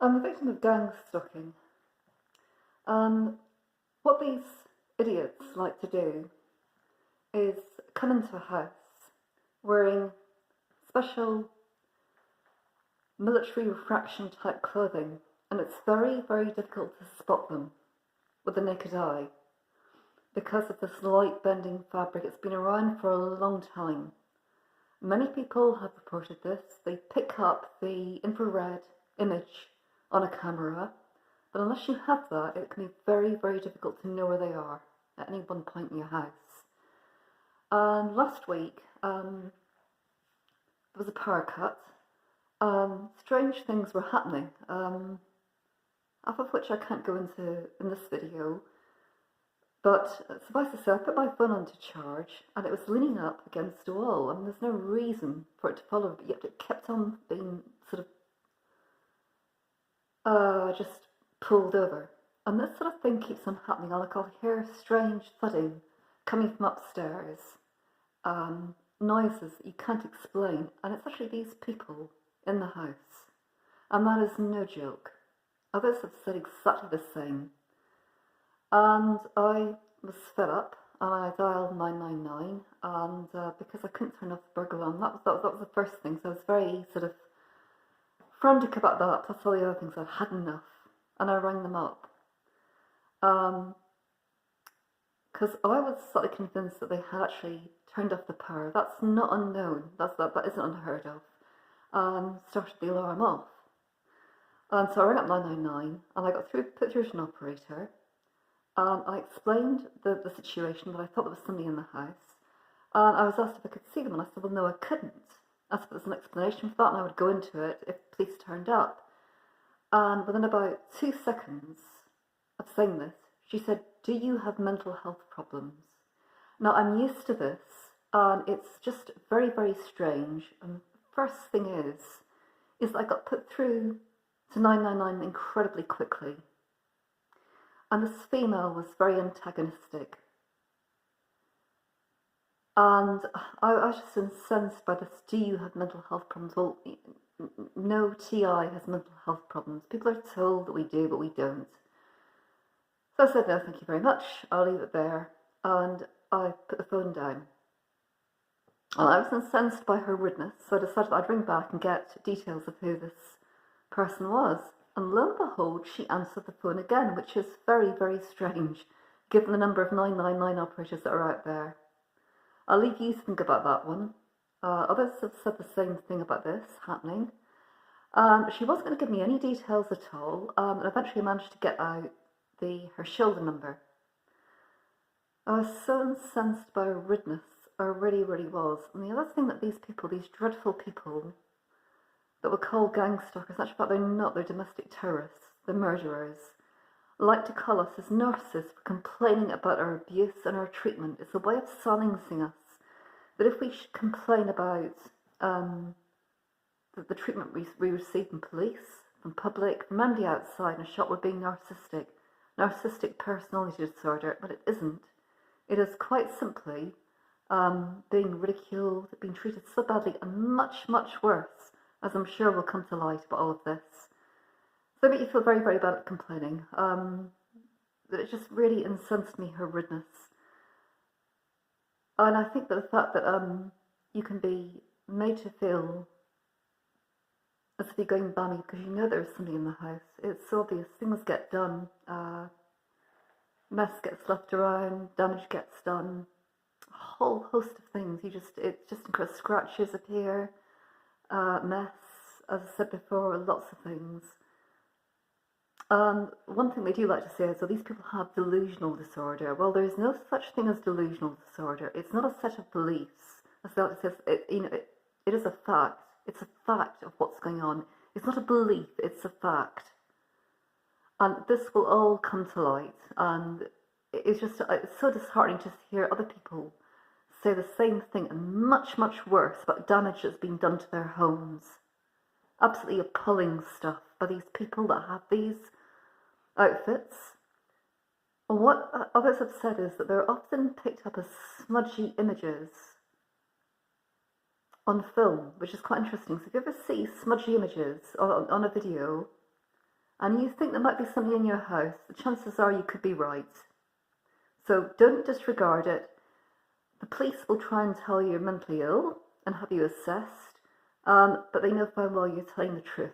I'm the victim of gang stalking. What these idiots like to do is come into a house wearing special military refraction type clothing, and it's very, very difficult to spot them with the naked eye because of this light bending fabric. It's been around for a long time. Many people have reported this. They pick up the infrared image on a camera, but unless you have that, it can be very, very difficult to know where they are at any one point in your house. And last week, there was a power cut. Strange things were happening, half of which I can't go into in this video. But suffice to say, I put my phone on to charge, and it was leaning up against a wall. I mean, there's no reason for it to follow, but yet it kept on being sort of just pulled over. And this sort of thing keeps on happening. I'll hear strange thudding coming from upstairs, noises that you can't explain, and it's actually these people in the house. And that is no joke. Others have said exactly the same. And I was fed up, and I dialed 999, and because I couldn't turn off the burglar alarm, that was the first thing, so I was very sort of frantic about that, plus all the other things. I had enough, and I rang them up. Because I was slightly convinced that they had actually turned off the power. That's not unknown, that isn't unheard of. Started the alarm off. And so I rang up 999, and I got put through to an operator. I explained the situation, that I thought there was somebody in the house. And I was asked if I could see them, and I said, well, no, I couldn't. I said, there's an explanation for that, and I would go into it if police turned up. And within about 2 seconds of saying this, she said, do you have mental health problems? Now, I'm used to this, and it's just very, very strange. And the first thing is that I got put through to 999 incredibly quickly. And this female was very antagonistic. And I was just incensed by this, do you have mental health problems? Well, no TI has mental health problems. People are told that we do, but we don't. So I said, no, thank you very much. I'll leave it there. And I put the phone down. And I was incensed by her rudeness, so I decided I'd ring back and get details of who this person was. And lo and behold, she answered the phone again, which is very, very strange, given the number of 999 operators that are out there. I'll leave you to think about that one. Others have said the same thing about this happening. She wasn't going to give me any details at all, and eventually managed to get out her shoulder number. I was so incensed by her rudeness, I really, really was. And the other thing that these people, these dreadful people, that were called gang stalkers, actually, but they're not, they're domestic terrorists, they're murderers, like to call us as narcissists for complaining about our abuse and our treatment. It's a way of silencing us, that if we should complain about the treatment we receive from police, from public, from anybody outside in a shop, we're being narcissistic personality disorder, but it isn't. It is quite simply being ridiculed, being treated so badly, and much, much worse, as I'm sure will come to light about all of this. So it made you feel very, very bad at complaining. That it just really incensed me, her rudeness. And I think that the fact that you can be made to feel as if you're going balmy because you know there's somebody in the house. It's so obvious. Things get done. Mess gets left around. Damage gets done. A whole host of things. It's just incredible. Scratches appear. Mess, as I said before, lots of things. One thing they do like to say is, well, these people have delusional disorder. Well, there is no such thing as delusional disorder. It's not a set of beliefs. As they like to say, it is a fact. It's a fact of what's going on. It's not a belief, it's a fact. And this will all come to light. And it's so disheartening to hear other people say the same thing and much, much worse about damage that's been done to their homes. Absolutely appalling stuff by these people that have these outfits. And what others have said is that they're often picked up as smudgy images on film, which is quite interesting. So if you ever see smudgy images on a video, and you think there might be something in your house, the chances are you could be right. So don't disregard it. The police will try and tell you you're mentally ill and have you assessed, but they know very well you're telling the truth.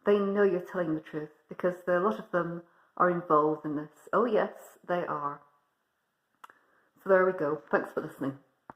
They know you're telling the truth because a lot of them are involved in this. Oh yes, they are. So there we go. Thanks for listening.